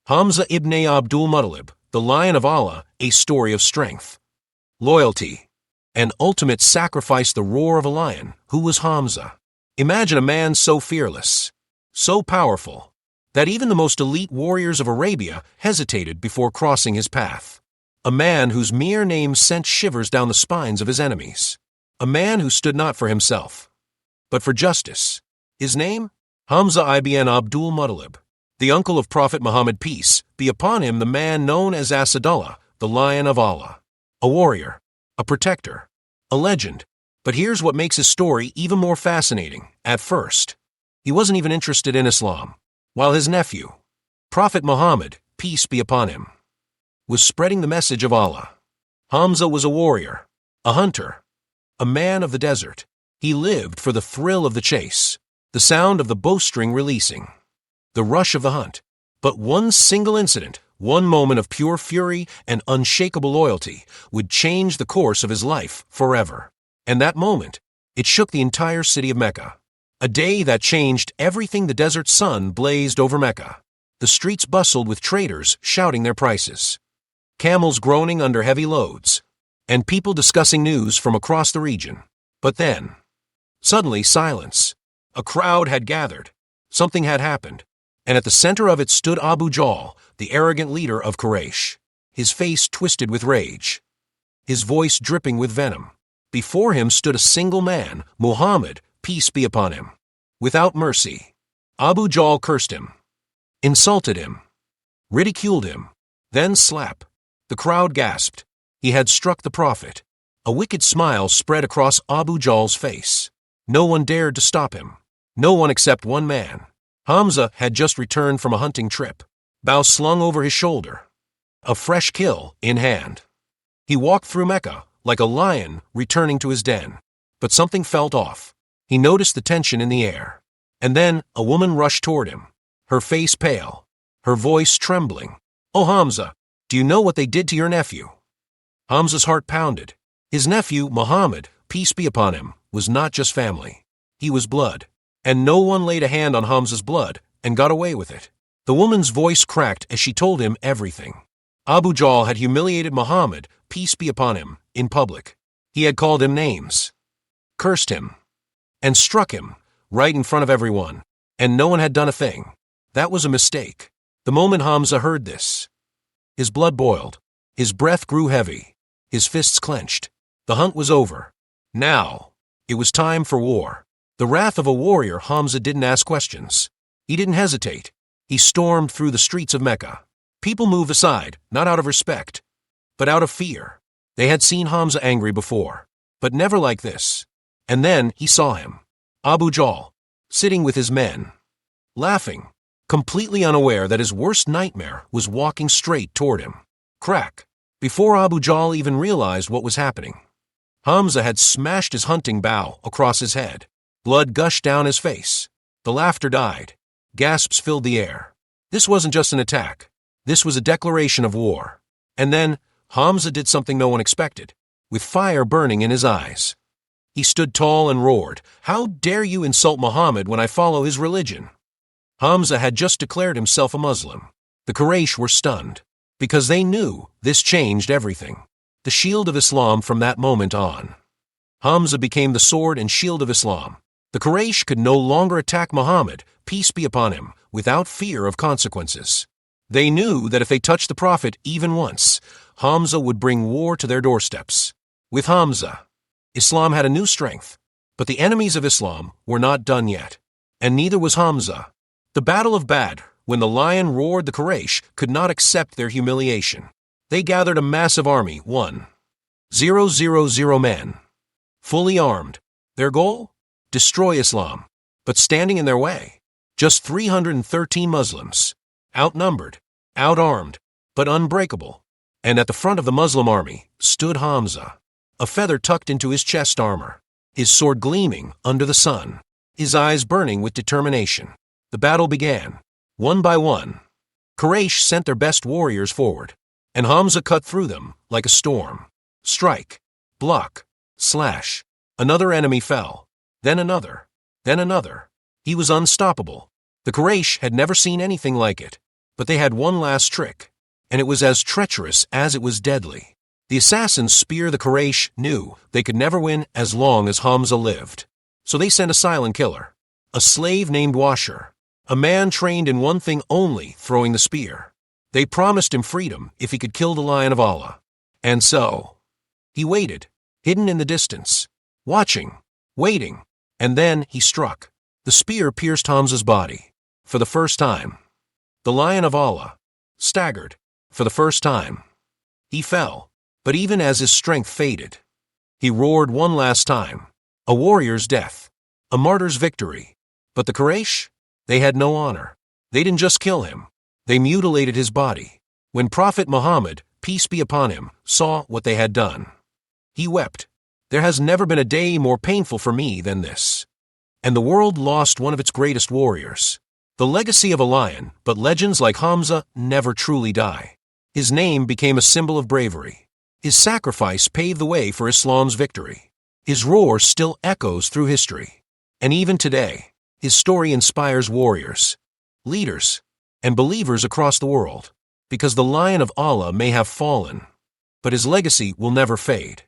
Hamza ibn Abdul Muttalib, the Lion of Allah, a story of strength, loyalty, and ultimate sacrifice. The roar of a lion. Who was Hamza? Imagine a man so fearless, so powerful, that even the most elite warriors of Arabia hesitated before crossing his path. A man whose mere name sent shivers down the spines of his enemies. A man who stood not for himself, but for justice. His name? Hamza ibn Abdul Muttalib, the uncle of Prophet Muhammad, peace be upon him, the man known as Asadullah, the Lion of Allah. A warrior, a protector, a legend. But here's what makes his story even more fascinating. At first, he wasn't even interested in Islam, while his nephew, Prophet Muhammad, peace be upon him, was spreading the message of Allah. Hamza was a warrior, a hunter, a man of the desert. He lived for the thrill of the chase, the sound of the bowstring releasing, the rush of the hunt. But one single incident, one moment of pure fury and unshakable loyalty would change the course of his life forever. And that moment, it shook the entire city of Mecca. A day that changed everything. The desert sun blazed over Mecca. The streets bustled with traders shouting their prices, camels groaning under heavy loads, and people discussing news from across the region. But then, suddenly silence. A crowd had gathered. Something had happened. And at the center of it stood Abu Jahl, the arrogant leader of Quraysh, his face twisted with rage, his voice dripping with venom. Before him stood a single man, Muhammad, peace be upon him. Without mercy, Abu Jahl cursed him, insulted him, ridiculed him, then slap. The crowd gasped. He had struck the Prophet. A wicked smile spread across Abu Jahl's face. No one dared to stop him. No one except one man. Hamza had just returned from a hunting trip, bow slung over his shoulder, a fresh kill in hand. He walked through Mecca like a lion returning to his den. But something felt off. He noticed the tension in the air. And then a woman rushed toward him, her face pale, her voice trembling. "Oh, Hamza, do you know what they did to your nephew?" Hamza's heart pounded. His nephew, Muhammad, peace be upon him, was not just family. He was blood. And no one laid a hand on Hamza's blood and got away with it. The woman's voice cracked as she told him everything. Abu Jahl had humiliated Muhammad, peace be upon him, in public. He had called him names, cursed him, and struck him right in front of everyone. And no one had done a thing. That was a mistake. The moment Hamza heard this, his blood boiled, his breath grew heavy, his fists clenched. The hunt was over. Now, it was time for war. The wrath of a warrior. Hamza didn't ask questions. He didn't hesitate. He stormed through the streets of Mecca. People moved aside, not out of respect, but out of fear. They had seen Hamza angry before, but never like this. And then he saw him, Abu Jahl, sitting with his men, laughing, completely unaware that his worst nightmare was walking straight toward him. Crack! Before Abu Jahl even realized what was happening, Hamza had smashed his hunting bow across his head. Blood gushed down his face. The laughter died. Gasps filled the air. This wasn't just an attack. This was a declaration of war. And then Hamza did something no one expected, with fire burning in his eyes. He stood tall and roared, "How dare you insult Muhammad when I follow his religion?" Hamza had just declared himself a Muslim. The Quraysh were stunned, because they knew this changed everything. The shield of Islam from that moment on. Hamza became the sword and shield of Islam. The Quraysh could no longer attack Muhammad, peace be upon him, without fear of consequences. They knew that if they touched the Prophet even once, Hamza would bring war to their doorsteps. With Hamza, Islam had a new strength. But the enemies of Islam were not done yet. And neither was Hamza. The Battle of Badr, when the lion roared, the Quraysh could not accept their humiliation. They gathered a massive army, 1,000 men, fully armed. Their goal? Destroy Islam. But standing in their way, just 313 Muslims, outnumbered, outarmed, but unbreakable. And at the front of the Muslim army stood Hamza, a feather tucked into his chest armor, his sword gleaming under the sun, his eyes burning with determination. The battle began. One by one, Quraysh sent their best warriors forward, and Hamza cut through them like a storm. Strike, block, slash. Another enemy fell. Then another. Then another. He was unstoppable. The Quraysh had never seen anything like it. But they had one last trick, and it was as treacherous as it was deadly. The assassins spear the Quraysh knew they could never win as long as Hamza lived. So they sent a silent killer, a slave named Washer, a man trained in one thing only, throwing the spear. They promised him freedom if he could kill the Lion of Allah. And so, he waited, hidden in the distance, watching, waiting, and then he struck. The spear pierced Hamza's body. For the first time, the Lion of Allah staggered. For the first time, he fell. But even as his strength faded, he roared one last time, a warrior's death, a martyr's victory. But the Quraysh, they had no honor. They didn't just kill him, they mutilated his body. When Prophet Muhammad, peace be upon him, saw what they had done, he wept. There has never been a day more painful for me than this. And the world lost one of its greatest warriors. The legacy of a lion, but legends like Hamza never truly die. His name became a symbol of bravery. His sacrifice paved the way for Islam's victory. His roar still echoes through history. And even today, his story inspires warriors, leaders, and believers across the world. Because the Lion of Allah may have fallen, but his legacy will never fade.